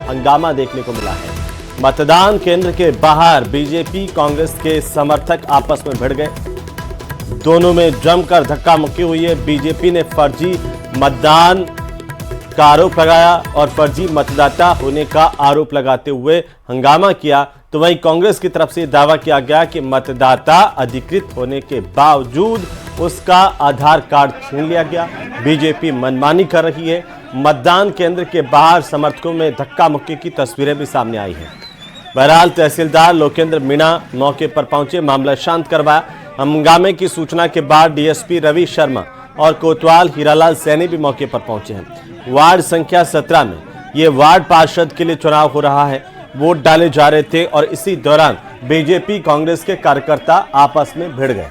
हंगामा देखने को मिला है। मतदान केंद्र के बाहर बीजेपी कांग्रेस के समर्थक आपस में भिड़ गए। दोनों में जमकर धक्का मुक्की हुई है। बीजेपी ने फर्जी मतदान का आरोप लगाया और फर्जी मतदाता होने का आरोप लगाते हुए हंगामा किया, तो वहीं कांग्रेस की तरफ से दावा किया गया कि मतदाता अधिकृत होने के बावजूद उसका आधार कार्ड छीन लिया गया। बीजेपी मनमानी कर रही है। मतदान केंद्र के बाहर समर्थकों में धक्का मुक्की की तस्वीरें भी सामने आई हैं। बहरहाल तहसीलदार लोकेंद्र मीणा मौके पर पहुंचे, मामला शांत करवाया। हंगामे की सूचना के बाद डीएसपी रवि शर्मा और कोतवाल हीरालाल सैनी भी मौके पर पहुंचे हैं। वार्ड संख्या 17 में ये वार्ड पार्षद के लिए चुनाव हो रहा है। वोट डाले जा रहे थे और इसी दौरान बीजेपी कांग्रेस के कार्यकर्ता आपस में भिड़ गए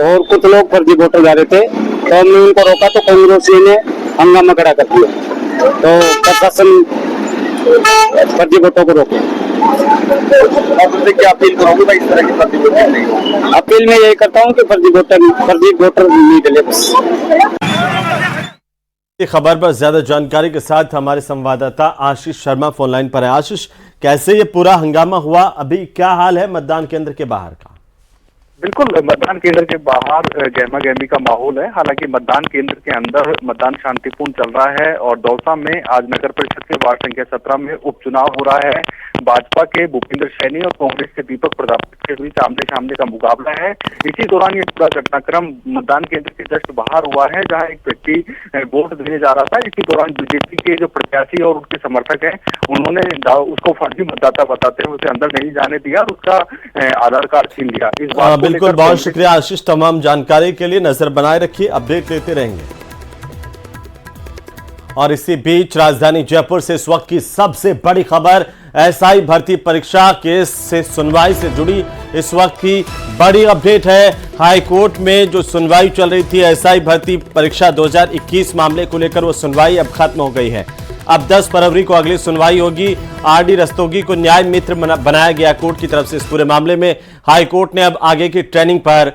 और कुछ लोग फर्जी वोटर जा रहे थे, तो हमने उनको रोका तो कांग्रेस ने हंगामा खड़ा कर दिया, तो प्रशासन फर्जी वोटों को रोके। क्या अपील करोगे भाई इस तरह की फर्जी वोटर? अपील में यही करता हूँ कि फर्जी वोटर नहीं डले बस। खबर पर ज्यादा जानकारी के साथ हमारे संवाददाता आशीष शर्मा फोनलाइन पर है। आशीष, कैसे ये पूरा हंगामा हुआ, अभी क्या हाल है मतदान केंद्र के बाहर का? बिल्कुल, मतदान केंद्र के बाहर गहमा गहमी का माहौल है। हालांकि मतदान केंद्र के अंदर मतदान शांतिपूर्ण चल रहा है और दौसा में आज नगर परिषद के वार्ड संख्या 17 में उपचुनाव हो रहा है। भाजपा के भूपेंद्र सैनी और कांग्रेस के दीपक प्रजापति के बीच आमने सामने का मुकाबला है। इसी दौरान ये पूरा घटनाक्रम मतदान केंद्र के जस्ट बाहर हुआ है, जहां एक व्यक्ति वोट देने जा रहा था। इसी दौरान बीजेपी के जो प्रत्याशी और उनके समर्थक हैं, उन्होंने उसको फर्जी मतदाता बताते हुए उसे अंदर नहीं जाने दिया और उसका आधार कार्ड छीन लिया। इस बात बिल्कुल, बहुत शुक्रिया आशीष, तमाम जानकारी के लिए। नजर बनाए रखिए, अपडेट लेते रहेंगे। और इसी बीच राजधानी जयपुर से इस वक्त की सबसे बड़ी खबर, एसआई भर्ती परीक्षा केस से सुनवाई से जुड़ी इस वक्त की बड़ी अपडेट है। हाई कोर्ट में जो सुनवाई चल रही थी एसआई भर्ती परीक्षा 2021 मामले को लेकर, वो सुनवाई अब खत्म हो गई है। अब 10 फरवरी को अगली सुनवाई होगी। आरडी रस्तोगी को न्याय मित्र बनाया गया कोर्ट की तरफ से। इस पूरे मामले में हाई कोर्ट ने अब आगे की ट्रेनिंग पर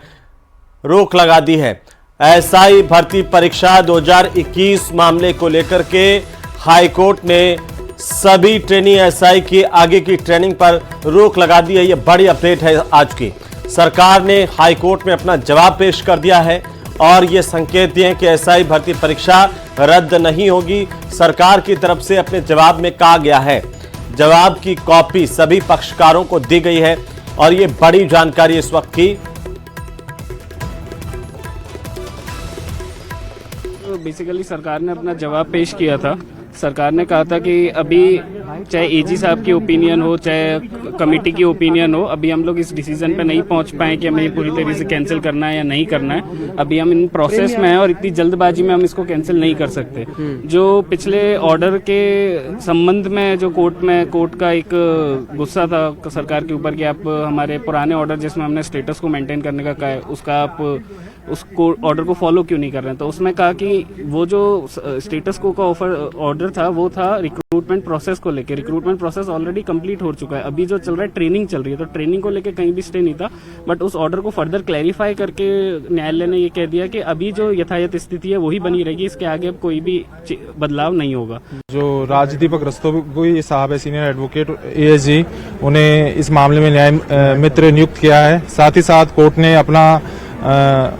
रोक लगा दी है। एसआई भर्ती परीक्षा 2021 मामले को लेकर के हाई कोर्ट ने सभी ट्रेनी एसआई की आगे की ट्रेनिंग पर रोक लगा दी है। यह बड़ी अपडेट है आज की। सरकार ने हाई कोर्ट में अपना जवाब पेश कर दिया है और ये संकेत दिए कि एसआई भर्ती परीक्षा रद्द नहीं होगी। सरकार की तरफ से अपने जवाब में कहा गया है, जवाब की कॉपी सभी पक्षकारों को दी गई है और ये बड़ी जानकारी इस वक्त की। बेसिकली सरकार ने अपना जवाब पेश किया था। सरकार ने कहा था कि अभी चाहे एजी साहब की ओपिनियन हो, चाहे कमेटी की ओपिनियन हो, अभी हम लोग इस डिसीजन पे नहीं पहुंच पाए कि हमें ये पूरी तरीके से कैंसिल करना है या नहीं करना है। अभी हम इन प्रोसेस में हैं और इतनी जल्दबाजी में हम इसको कैंसिल नहीं कर सकते। जो पिछले ऑर्डर के संबंध में जो कोर्ट का एक गुस्सा था सरकार के ऊपर कि आप हमारे पुराने ऑर्डर जिसमें हमने स्टेटस को मेंटेन करने का कहा है, उसका आप उसको ऑर्डर को फॉलो क्यों नहीं कर रहे हैं, तो उसमें कहा कि वो जो स्टेटस को का ऑर्डर था वो था रिक्रूटमेंट प्रोसेस को लेके। रिक्रूटमेंट प्रोसेस ऑलरेडी कंप्लीट हो चुका है। अभी जो चल रहा है ट्रेनिंग चल रही है, तो ट्रेनिंग को लेके कहीं भी स्टे नहीं था। बट उस ऑर्डर को फर्दर क्लैरिफाई करके न्यायालय ने ये कह दिया कि अभी जो यथायथ स्थिति है वही बनी रहेगी, इसके आगे अब कोई भी बदलाव नहीं होगा। जो दीपक रस्तोगी साहब है, सीनियर एडवोकेट एएसजी, उन्हें इस मामले में न्याय मित्र नियुक्त किया है। साथ ही साथ कोर्ट ने अपना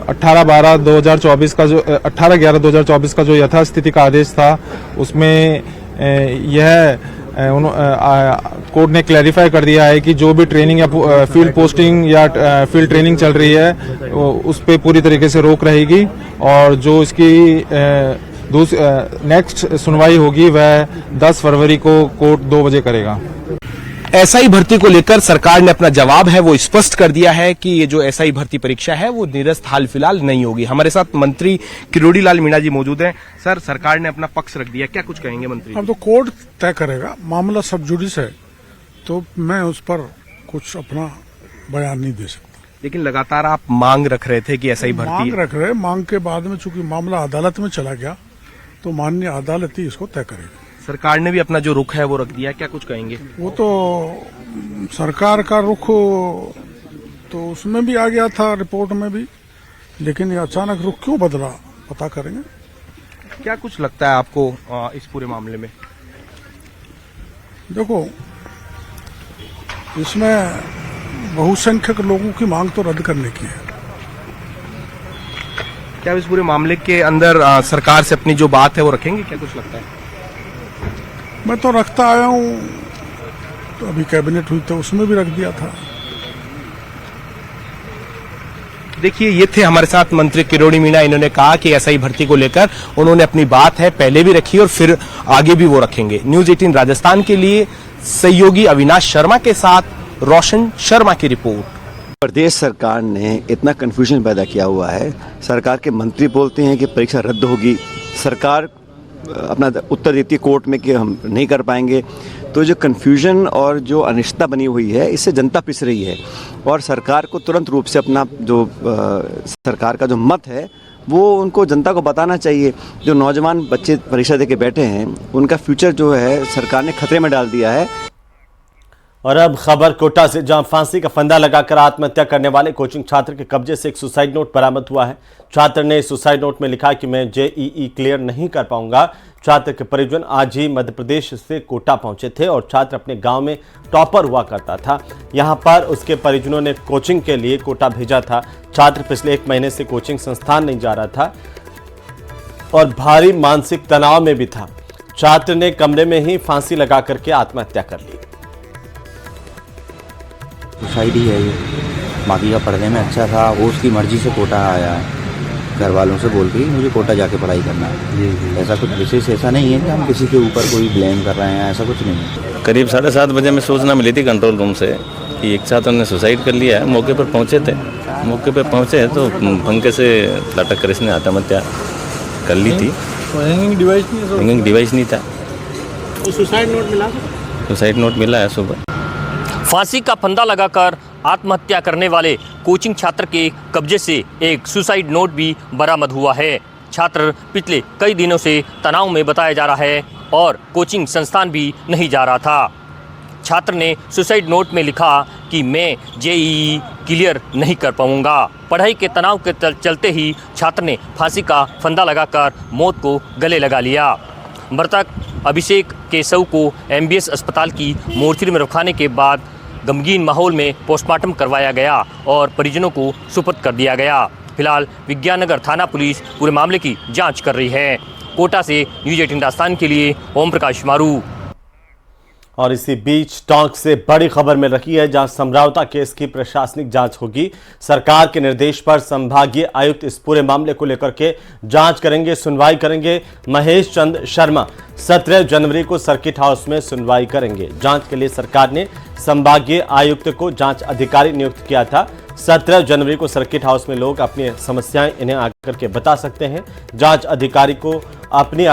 18/12/2024 का जो 18/11/2024 का जो यथास्थिति का आदेश था, उसमें यह कोर्ट ने क्लैरिफाई कर दिया है कि जो भी ट्रेनिंग या फील्ड पोस्टिंग या फील्ड ट्रेनिंग चल रही है उस पे पूरी तरीके से रोक रहेगी और जो इसकी नेक्स्ट सुनवाई होगी वह 10 फरवरी को कोर्ट 2 बजे करेगा। एसआई भर्ती को लेकर सरकार ने अपना जवाब है वो स्पष्ट कर दिया है कि ये जो एसआई भर्ती परीक्षा है वो निरस्त हाल फिलहाल नहीं होगी। हमारे साथ मंत्री किरोड़ी लाल मीणा जी मौजूद हैं। सर, सरकार ने अपना पक्ष रख दिया, क्या कुछ कहेंगे मंत्री? अब तो कोर्ट तय करेगा, मामला सब जुडिस है, तो मैं उस पर कुछ अपना बयान नहीं दे सकता। लेकिन लगातार आप मांग रख रहे थे कि एसआई भर्ती रख रहे, मांग के बाद में चूंकि मामला अदालत में चला गया तो माननीय अदालत ही इसको तय करेगी। सरकार ने भी अपना जो रुख है वो रख दिया, क्या कुछ कहेंगे? वो तो सरकार का रुख तो उसमें भी आ गया था, रिपोर्ट में भी, लेकिन ये अचानक रुख क्यों बदला पता करेंगे। क्या कुछ लगता है आपको इस पूरे मामले में? देखो, इसमें बहुसंख्यक लोगों की मांग तो रद्द करने की है। क्या इस पूरे मामले के अंदर सरकार से अपनी जो बात है वो रखेंगे? क्या कुछ लगता है? मैं तो रखता आया हूँ, तो अभी कैबिनेट हुई तो उसमें भी रख दिया था। देखिए, ये थे हमारे साथ मंत्री किरोड़ी मीणा। इन्होंने कहा कि एसआई भर्ती को लेकर उन्होंने अपनी बात है पहले भी रखी और फिर आगे भी वो रखेंगे। न्यूज 18 राजस्थान के लिए सहयोगी अविनाश शर्मा के साथ रोशन शर्मा की रिपोर्ट। प्रदेश सरकार ने इतना कंफ्यूजन पैदा किया हुआ है। सरकार के मंत्री बोलते हैं कि परीक्षा रद्द होगी, सरकार अपना उत्तर देती है कोर्ट में कि हम नहीं कर पाएंगे। तो जो कंफ्यूजन और जो अनिश्चितता बनी हुई है, इससे जनता पिस रही है और सरकार को तुरंत रूप से अपना जो सरकार का जो मत है वो उनको जनता को बताना चाहिए। जो नौजवान बच्चे परीक्षा देके बैठे हैं, उनका फ्यूचर जो है सरकार ने खतरे में डाल दिया है। और अब खबर कोटा से, जहां फांसी का फंदा लगाकर आत्महत्या करने वाले कोचिंग छात्र के कब्जे से एक सुसाइड नोट बरामद हुआ है। छात्र ने सुसाइड नोट में लिखा कि मैं जेईई क्लियर नहीं कर पाऊंगा। छात्र के परिजन आज ही मध्य प्रदेश से कोटा पहुंचे थे और छात्र अपने गांव में टॉपर हुआ करता था। यहां पर उसके परिजनों ने कोचिंग के लिए कोटा भेजा था। छात्र पिछले 1 महीने से कोचिंग संस्थान नहीं जा रहा था और भारी मानसिक तनाव में भी था। छात्र ने कमरे में ही फांसी लगा करके आत्महत्या कर ली। सुसाइड ही है ये। बाकी का पढ़ने में अच्छा था, वो उसकी मर्जी से कोटा आया है, घर वालों से बोल के मुझे कोटा जाके पढ़ाई करना है। ऐसा कुछ विशेष ऐसा नहीं है कि हम किसी के ऊपर कोई ब्लेम कर रहे हैं, ऐसा कुछ नहीं है। करीब 7:30 बजे में सूचना मिली थी कंट्रोल रूम से कि एक छात्र ने सुसाइड कर लिया है। मौके पर पहुंचे थे, मौके पर पहुंचे तो पंखे से लटक कर इसने आत्महत्या कर ली थी। हैंगिंग डिवाइस नहीं था। सुसाइड नोट मिला? सुसाइड नोट मिला है सुबह। फांसी का फंदा लगाकर आत्महत्या करने वाले कोचिंग छात्र के कब्जे से एक सुसाइड नोट भी बरामद हुआ है। छात्र पिछले कई दिनों से तनाव में बताया जा रहा है और कोचिंग संस्थान भी नहीं जा रहा था। छात्र ने सुसाइड नोट में लिखा कि मैं जेईई क्लियर नहीं कर पाऊंगा। पढ़ाई के तनाव के चलते ही छात्र ने फांसी का फंदा लगाकर मौत को गले लगा लिया। मृतक अभिषेक के शव को एमबीएस अस्पताल की मोर्चरी में रखाने के बाद गमगीन माहौल में पोस्टमार्टम करवाया गया और परिजनों को सुपुर्द कर दिया गया। फिलहाल विज्ञाननगर थाना पुलिस पूरे मामले की जांच कर रही है। कोटा से न्यूज 18 राजस्थान के लिए ओम प्रकाश मारू। और इसी बीच टोंक से बड़ी खबर मिल रही है, जहां समझौता केस की प्रशासनिक जांच होगी। सरकार के निर्देश पर संभागीय आयुक्त इस पूरे मामले को लेकर के जांच करेंगे, सुनवाई करेंगे। महेश चंद शर्मा 17 जनवरी को सर्किट हाउस में सुनवाई करेंगे। जांच के लिए सरकार ने संभागीय आयुक्त को जांच अधिकारी नियुक्त किया था। 17 जनवरी को सर्किट हाउस में लोग अपनी समस्याएं इन्हें आकर के बता सकते हैं। जांच अधिकारी को अपने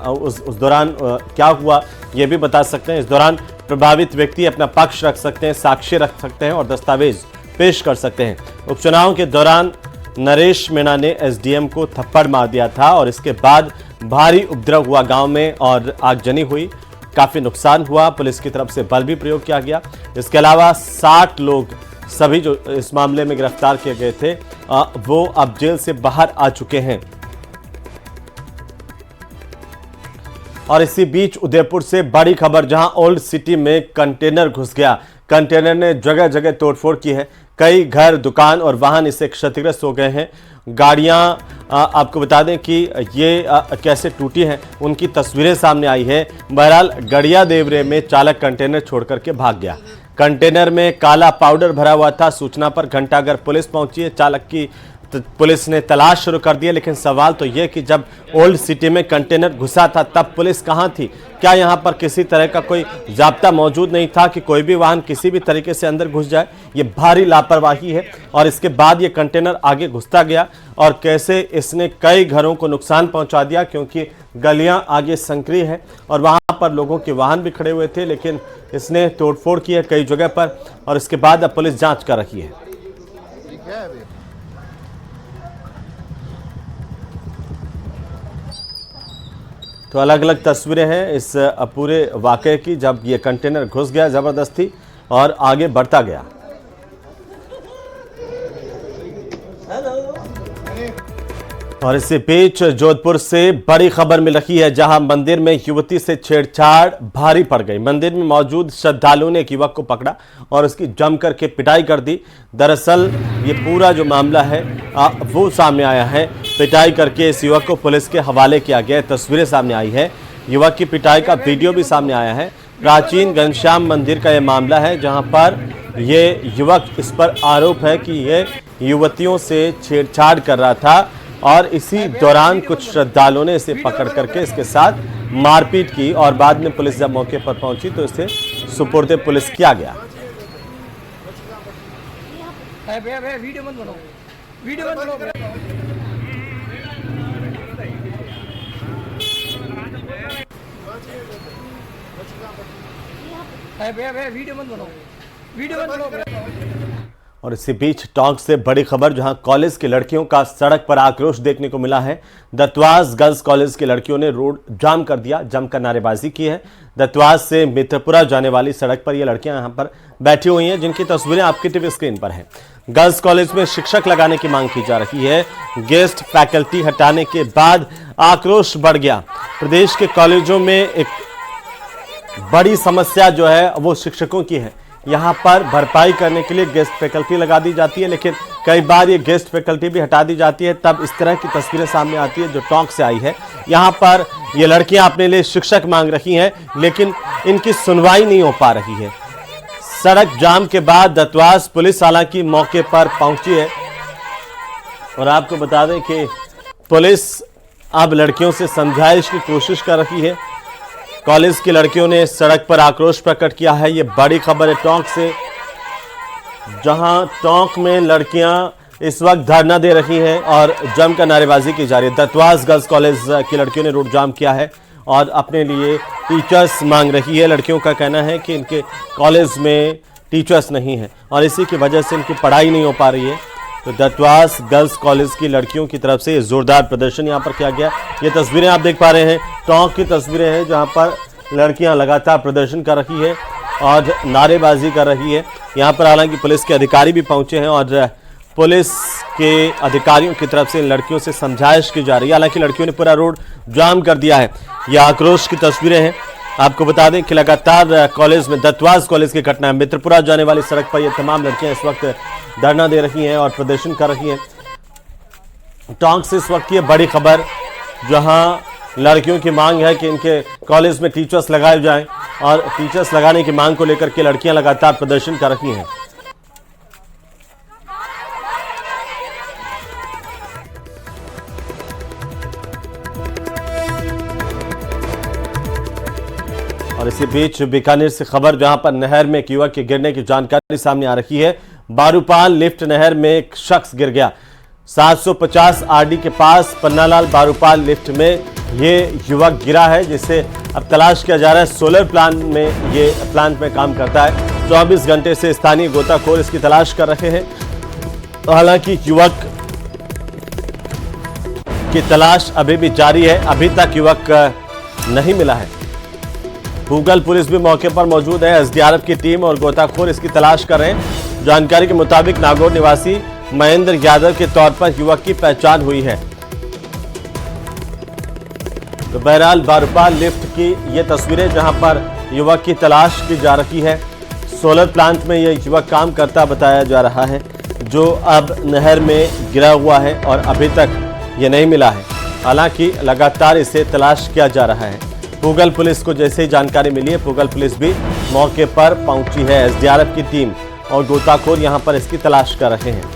उस दौरान क्या हुआ ये भी बता सकते हैं। इस दौरान प्रभावित व्यक्ति अपना पक्ष रख सकते हैं, साक्ष्य रख सकते हैं और दस्तावेज पेश कर सकते हैं। उपचुनाव के दौरान नरेश मीणा ने एसडीएम को थप्पड़ मार दिया था और इसके बाद भारी उपद्रव हुआ गांव में और आगजनी हुई, काफी नुकसान हुआ। पुलिस की तरफ से बल भी प्रयोग किया गया। इसके अलावा 60 लोग सभी जो इस मामले में गिरफ्तार किए गए थे वो अब जेल से बाहर आ चुके हैं। और इसी बीच उदयपुर से बड़ी खबर, जहां ओल्ड सिटी में कंटेनर घुस गया। कंटेनर ने जगह जगह तोड़फोड़ की है। कई घर, दुकान और वाहन इससे क्षतिग्रस्त हो गए हैं। गाड़ियां, आपको बता दें कि ये कैसे टूटी हैं उनकी तस्वीरें सामने आई है। बहरहाल गड़िया देवरे में चालक कंटेनर छोड़ करके भाग गया। कंटेनर में काला पाउडर भरा हुआ था। सूचना पर घंटाघर पुलिस पहुंची है। चालक की पुलिस ने तलाश शुरू कर दी है। लेकिन सवाल तो यह कि जब ओल्ड सिटी में कंटेनर घुसा था तब पुलिस कहां थी? क्या यहां पर किसी तरह का कोई जाब्ता मौजूद नहीं था कि कोई भी वाहन किसी भी तरीके से अंदर घुस जाए? ये भारी लापरवाही है। और इसके बाद ये कंटेनर आगे घुसता गया और कैसे इसने कई घरों को नुकसान पहुंचा दिया, क्योंकि गलियां आगे संकरी है और वहां पर लोगों के वाहन भी खड़े हुए थे। लेकिन इसने तोड़फोड़ की है कई जगह पर और इसके बाद अब पुलिस जांच कर रही है। तो अलग अलग तस्वीरें हैं इस पूरे वाकये की, जब ये कंटेनर घुस गया जबरदस्ती और आगे बढ़ता गया। और इसी बीच जोधपुर से बड़ी खबर मिल रही है, जहां मंदिर में युवती से छेड़छाड़ भारी पड़ गई। मंदिर में मौजूद श्रद्धालुओं ने एक युवक को पकड़ा और उसकी जम करके पिटाई कर दी। दरअसल ये पूरा जो मामला है वो सामने आया है। पिटाई करके इस युवक को पुलिस के हवाले किया गया। तस्वीरें सामने आई है, युवक की पिटाई का वीडियो भी सामने आया है। प्राचीन घनश्याम मंदिर का यह मामला है, जहां पर ये युवक, इस पर आरोप है कि ये युवतियों से छेड़छाड़ कर रहा था और इसी दौरान कुछ श्रद्धालुओं ने इसे पकड़ करके इसके साथ मारपीट की और बाद में पुलिस जब मौके पर पहुंची तो इसे सुपुर्द पुलिस किया गया। और इसी बीच टोंक से बड़ी खबर, जहां कॉलेज की लड़कियों का सड़क पर आक्रोश देखने को मिला है। दत्वास गर्ल्स कॉलेज की लड़कियों ने रोड जाम कर दिया, जमकर नारेबाजी की है। दत्वास से मित्रपुरा जाने वाली सड़क पर ये लड़कियां यहां पर बैठी हुई हैं, जिनकी तस्वीरें आपकी टीवी स्क्रीन पर हैं। गर्ल्स कॉलेज में शिक्षक लगाने की मांग की जा रही है। गेस्ट फैकल्टी हटाने के बाद आक्रोश बढ़ गया। प्रदेश के कॉलेजों में एक बड़ी समस्या जो है वो शिक्षकों की है। यहाँ पर भरपाई करने के लिए गेस्ट फैकल्टी लगा दी जाती है, लेकिन कई बार ये गेस्ट फैकल्टी भी हटा दी जाती है। तब इस तरह की तस्वीरें सामने आती है जो टोंक से आई है। यहाँ पर ये लड़कियां अपने लिए शिक्षक मांग रही हैं, लेकिन इनकी सुनवाई नहीं हो पा रही है। सड़क जाम के बाद दत्वास पुलिस हालांकि मौके पर पहुंची है और आपको बता दें कि पुलिस अब लड़कियों से समझाइश की कोशिश कर रही है। कॉलेज की लड़कियों ने सड़क पर आक्रोश प्रकट किया है। ये बड़ी खबर है टोंक से, जहां टोंक में लड़कियां इस वक्त धरना दे रही हैं और जमकर नारेबाजी की जा रही है। दत्वास गर्ल्स कॉलेज की लड़कियों ने रोड जाम किया है और अपने लिए टीचर्स मांग रही है। लड़कियों का कहना है कि इनके कॉलेज में टीचर्स नहीं है और इसी की वजह से इनकी पढ़ाई नहीं हो पा रही है। तो दत्वास गर्ल्स कॉलेज की लड़कियों की तरफ से जोरदार प्रदर्शन यहाँ पर किया गया। ये तस्वीरें आप देख पा रहे हैं, टोंक की तस्वीरें हैं, जहाँ पर लड़कियाँ लगातार प्रदर्शन कर रही है और नारेबाजी कर रही है। यहाँ पर हालांकि पुलिस के अधिकारी भी पहुंचे हैं और पुलिस के अधिकारियों की तरफ से इन लड़कियों से समझाइश की जा रही है। हालांकि लड़कियों ने पूरा रोड जाम कर दिया है। ये आक्रोश की तस्वीरें हैं। आपको बता दें कि लगातार कॉलेज में, दत्वास कॉलेज की घटना है। मित्रपुरा जाने वाली सड़क पर ये तमाम लड़कियां इस वक्त धरना दे रही हैं और प्रदर्शन कर रही हैं। टोंक से इस वक्त ये बड़ी खबर, जहां लड़कियों की मांग है कि इनके कॉलेज में टीचर्स लगाए जाएं और टीचर्स लगाने की मांग को लेकर के लड़कियां लगातार प्रदर्शन कर रही हैं। और इसी बीच बीकानेर से खबर, जहां पर नहर में एक युवक के गिरने की जानकारी सामने आ रही है। बारूपाल लिफ्ट नहर में एक शख्स गिर गया। 750 आरडी के पास पन्नालाल बारूपाल लिफ्ट में ये युवक गिरा है, जिसे अब तलाश किया जा रहा है। सोलर प्लांट में काम करता है। 24 घंटे से स्थानीय गोताखोर इसकी तलाश कर रहे हैं। हालांकि युवक की तलाश अभी भी जारी है। अभी तक युवक नहीं मिला है। भूगल पुलिस भी मौके पर मौजूद है। एसडीआरएफ की टीम और गोताखोर इसकी तलाश कर रहे हैं। जानकारी के मुताबिक नागौर निवासी महेंद्र यादव के तौर पर युवक की पहचान हुई है। तो बहरहाल बारूपाल लिफ्ट की ये तस्वीरें, जहां पर युवक की तलाश की जा रही है। सोलर प्लांट में यह युवक काम करता बताया जा रहा है, जो अब नहर में गिरा हुआ है और अभी तक ये नहीं मिला है। हालांकि लगातार इसे तलाश किया जा रहा है। पूगल पुलिस को जैसे ही जानकारी मिली है, पूगल पुलिस भी मौके पर पहुंची है। एसडीआरएफ की टीम और गोताखोर यहां पर इसकी तलाश कर रहे हैं।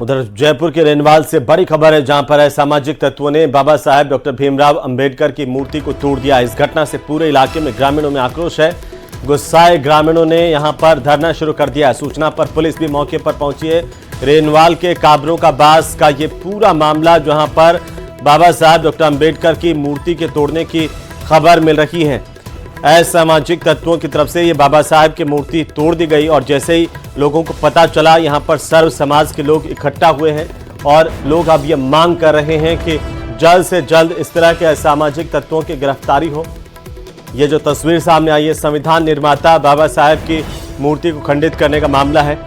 उधर जयपुर के रेनवाल से बड़ी खबर है, जहां पर असामाजिक तत्वों ने बाबा साहेब डॉक्टर भीमराव अंबेडकर की मूर्ति को तोड़ दिया। इस घटना से पूरे इलाके में ग्रामीणों में आक्रोश है। गुस्साए ग्रामीणों ने यहां पर धरना शुरू कर दिया। सूचना पर पुलिस भी मौके पर पहुंची है। रेनवाल के काबरों का बास का ये पूरा मामला, जहां पर बाबा साहब डॉक्टर अंबेडकर की मूर्ति के तोड़ने की खबर मिल रही है। असामाजिक तत्वों की तरफ से ये बाबा साहब की मूर्ति तोड़ दी गई और जैसे ही लोगों को पता चला, यहाँ पर सर्व समाज के लोग इकट्ठा हुए हैं और लोग अब ये मांग कर रहे हैं कि जल्द से जल्द इस तरह के असामाजिक तत्वों की गिरफ्तारी हो ये जो तस्वीर सामने आई है संविधान निर्माता बाबा साहेब की मूर्ति को खंडित करने का मामला है।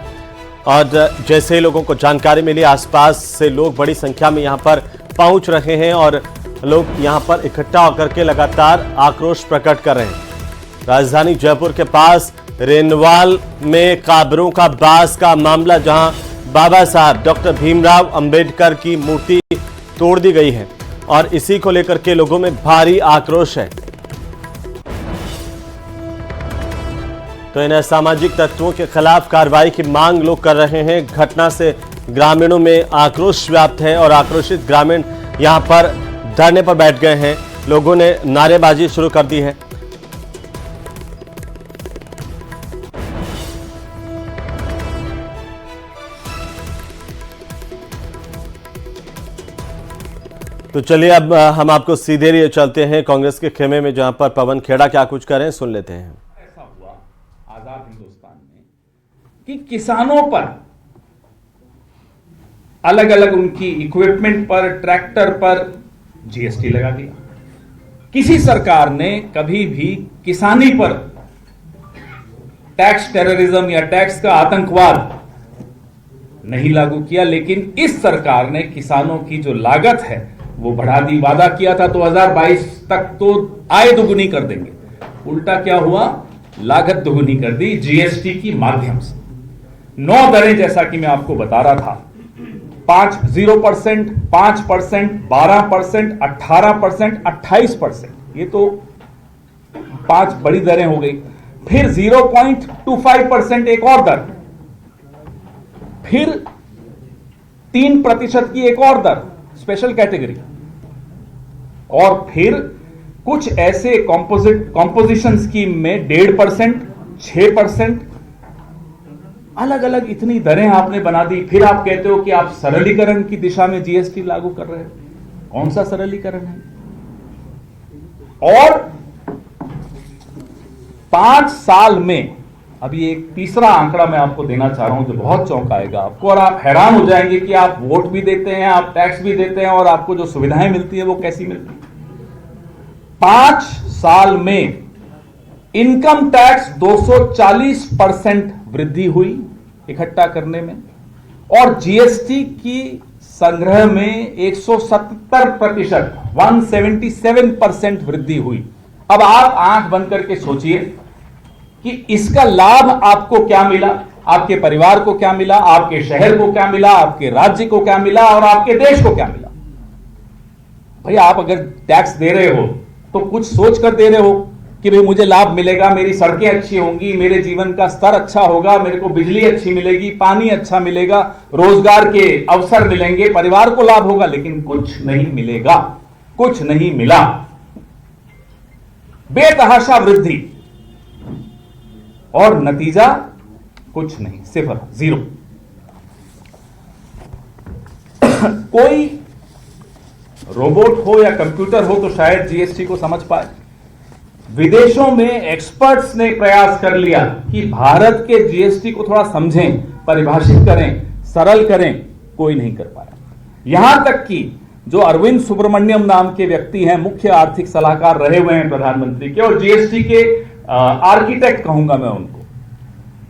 और जैसे ही लोगों को जानकारी मिली, आसपास से लोग बड़ी संख्या में यहां पर पहुंच रहे हैं और लोग यहां पर इकट्ठा होकर के लगातार आक्रोश प्रकट कर रहे हैं। राजधानी जयपुर के पास रेनवाल में काबरों का बास का मामला, जहां बाबा साहब डॉक्टर भीमराव अंबेडकर की मूर्ति तोड़ दी गई है और इसी को लेकर के लोगों में भारी आक्रोश है। तो इन असामाजिक तत्वों के खिलाफ कार्रवाई की मांग लोग कर रहे हैं। घटना से ग्रामीणों में आक्रोश व्याप्त है और आक्रोशित ग्रामीण यहां पर धरने पर बैठ गए हैं। लोगों ने नारेबाजी शुरू कर दी है। तो चलिए अब हम आपको सीधे लिए चलते हैं कांग्रेस के खेमे में, जहां पर पवन खेड़ा क्या कुछ करें सुन लेते हैं। ऐसा हुआ आजाद हिंदुस्तान में कि किसानों पर अलग अलग उनकी इक्विपमेंट पर, ट्रैक्टर पर जीएसटी लगा दिया। किसी सरकार ने कभी भी किसानी पर टैक्स टेररिज्म या टैक्स का आतंकवाद नहीं लागू किया, लेकिन इस सरकार ने किसानों की जो लागत है वो बढ़ा दी। वादा किया था 2022 तक तो आय दुगुनी कर देंगे, उल्टा क्या हुआ, लागत दुगुनी कर दी जीएसटी की माध्यम से। 9 दरें जैसा कि मैं आपको बता रहा था, 0%, 5%, 12%, 18%, 28%, ये तो 5 बड़ी दरें हो गई। फिर 0.25% एक और दर, फिर 3% की एक और दर स्पेशल कैटेगरी, और फिर कुछ ऐसे कॉम्पोजिशन स्कीम में 1.5%, 6%, अलग अलग इतनी दरें आपने बना दी। फिर आप कहते हो कि आप सरलीकरण की दिशा में जीएसटी लागू कर रहे हो। कौन सा सरलीकरण है? और 5 साल में, अभी एक तीसरा आंकड़ा मैं आपको देना चाह रहा हूं जो बहुत चौंकाएगा आपको, और आप हैरान हो जाएंगे कि आप वोट भी देते हैं, आप टैक्स भी देते हैं, और आपको जो सुविधाएं मिलती है वो कैसी मिलती है। 5 साल में इनकम टैक्स 240% वृद्धि हुई इकट्ठा करने में, और जीएसटी की संग्रह में 177%, 177% वृद्धि हुई। अब आप आंख बंद करके सोचिए कि इसका लाभ आपको क्या मिला, आपके परिवार को क्या मिला, आपके शहर को क्या मिला, आपके राज्य को क्या मिला, और आपके देश को क्या मिला। भाई आप अगर टैक्स दे रहे हो तो कुछ सोच कर दे रहे हो कि भाई मुझे लाभ मिलेगा, मेरी सड़कें अच्छी होंगी, मेरे जीवन का स्तर अच्छा होगा, मेरे को बिजली अच्छी मिलेगी, पानी अच्छा मिलेगा, रोजगार के अवसर मिलेंगे, परिवार को लाभ होगा। लेकिन कुछ नहीं मिलेगा, कुछ नहीं मिला। बेतहाशा वृद्धि और नतीजा कुछ नहीं, 0, 0। कोई रोबोट हो या कंप्यूटर हो तो शायद जीएसटी को समझ पाए। विदेशों में एक्सपर्ट्स ने प्रयास कर लिया कि भारत के जीएसटी को थोड़ा समझें, परिभाषित करें, सरल करें, कोई नहीं कर पाया। यहां तक कि जो अरविंद सुब्रमण्यम नाम के व्यक्ति हैं, मुख्य आर्थिक सलाहकार रहे हुए हैं प्रधानमंत्री के और जीएसटी के आर्किटेक्ट कहूंगा मैं उनको,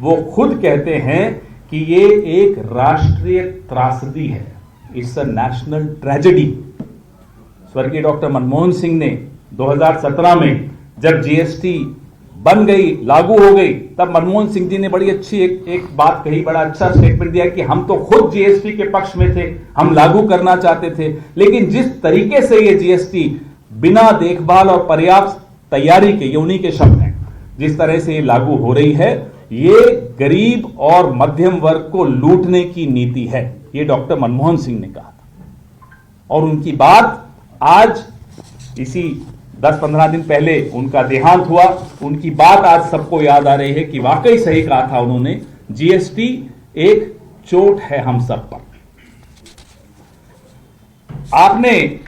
वो खुद कहते हैं कि ये एक राष्ट्रीय त्रासदी है, इट्स अ नेशनल ट्रेजेडी। स्वर्गीय डॉक्टर मनमोहन सिंह ने 2017 में जब जीएसटी बन गई, लागू हो गई, तब मनमोहन सिंह जी ने बड़ी अच्छी एक बात कही, बड़ा अच्छा स्टेटमेंट दिया कि हम तो खुद जीएसटी के पक्ष में थे, हम लागू करना चाहते थे, लेकिन जिस तरीके से ये जीएसटी बिना देखभाल और पर्याप्त तैयारी के, ये उन्हीं के शब्द हैं, जिस तरह से ये लागू हो रही है, ये गरीब और मध्यम वर्ग को लूटने की नीति है। ये डॉक्टर मनमोहन सिंह ने कहा था और उनकी बात आज इसी 10-15 दिन पहले उनका देहांत हुआ, उनकी बात आज सबको याद आ रही है कि वाकई सही कहा था उन्होंने, जीएसटी एक चोट है हम सब पर। आपने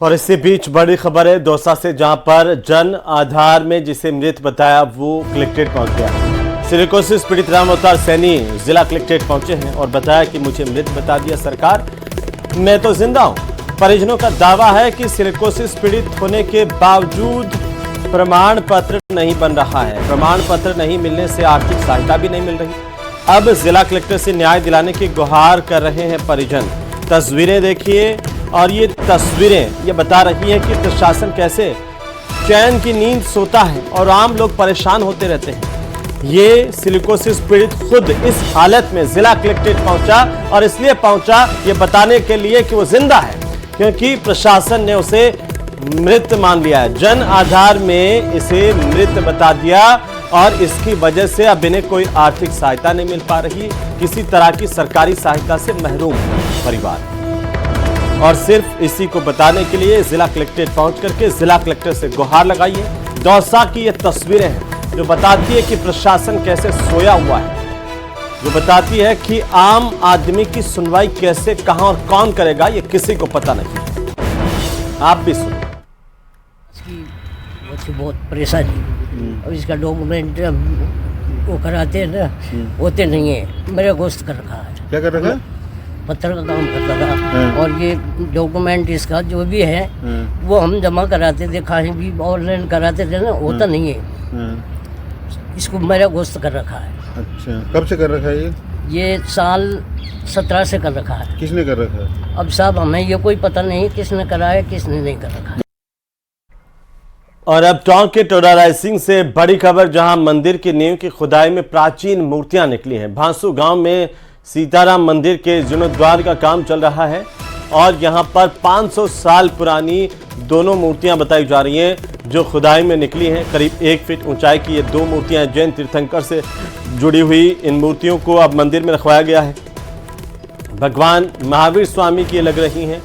और इसी बीच बड़ी खबर है दौसा से, जहां पर जन आधार में जिसे मृत बताया वो कलेक्ट्रेट पहुंच गया। सिलिकोसिस पीड़ित राम अवतार सैनी जिला कलेक्ट्रेट पहुंचे हैं और बताया कि मुझे मृत बता दिया सरकार, मैं तो जिंदा हूं। परिजनों का दावा है कि सिलिकोसिस पीड़ित होने के बावजूद प्रमाण पत्र नहीं बन रहा है। प्रमाण पत्र नहीं मिलने से आर्थिक सहायता भी नहीं मिल रही। अब जिला कलेक्टर से न्याय दिलाने की गुहार कर रहे हैं परिजन। तस्वीरें देखिए और ये तस्वीरें ये बता रही हैं कि प्रशासन कैसे चैन की नींद सोता है और आम लोग परेशान होते रहते हैं। ये सिलिकोसिस पीड़ित खुद इस हालत में जिला कलेक्ट्रेट पहुंचा और इसलिए पहुंचा ये बताने के लिए कि वो जिंदा है, क्योंकि प्रशासन ने उसे मृत मान लिया है। जन आधार में इसे मृत बता दिया और इसकी वजह से अब इन्हें कोई आर्थिक सहायता नहीं मिल पा रही। किसी तरह की सरकारी सहायता से महरूम परिवार, और सिर्फ इसी को बताने के लिए जिला कलेक्ट्रेट पहुंच करके जिला कलेक्टर से गुहार लगाई है। दौसा की ये तस्वीरें हैं जो बताती है कि प्रशासन कैसे सोया हुआ है, जो बताती है कि आम आदमी की सुनवाई कैसे, कहां और कौन करेगा, ये किसी को पता नहीं। आप भी सुनिए। बहुत परेशानी, अब इसका डॉक्यूमेंट वो कराते हैं ना, होते नहीं है। मेरा गोश्त कर रखा है। क्या कर रखा है? पत्थर का काम करता था और ये डॉक्यूमेंट इसका जो भी है वो हम जमा कराते थे, खाने भी ऑनलाइन कराते थे ना, होता नहीं है। इसको मेरा गोश्त कर रखा है। अच्छा, कब से कर रखा है ये साल 17 से कर रखा है। किसने कर रखा है? अब साहब हमें ये कोई पता नहीं किसने करा है किसने नहीं कर रखा है। और अब टोंक के टोडा रायसिंह से बड़ी खबर, जहां मंदिर की नींव की खुदाई में प्राचीन मूर्तियां निकली हैं। भांसू गांव में सीताराम मंदिर के जीर्णोद्धार का काम चल रहा है और यहां पर 500 साल पुरानी दोनों मूर्तियां बताई जा रही हैं जो खुदाई में निकली हैं। करीब 1 फीट ऊंचाई की ये 2 मूर्तियां जैन तीर्थंकर से जुड़ी हुई इन मूर्तियों को अब मंदिर में रखवाया गया है। भगवान महावीर स्वामी की लग रही हैं।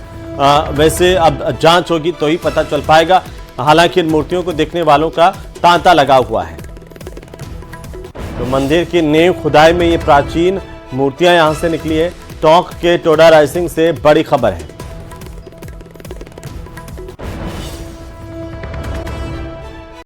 वैसे अब जांच होगी तो ही पता चल पाएगा। हालांकि इन मूर्तियों को देखने वालों का तांता लगा हुआ है। तो मंदिर की नींव खुदाई में ये प्राचीन मूर्तियां यहां से निकली है। टोंक के टोडा रायसिंह से बड़ी खबर है।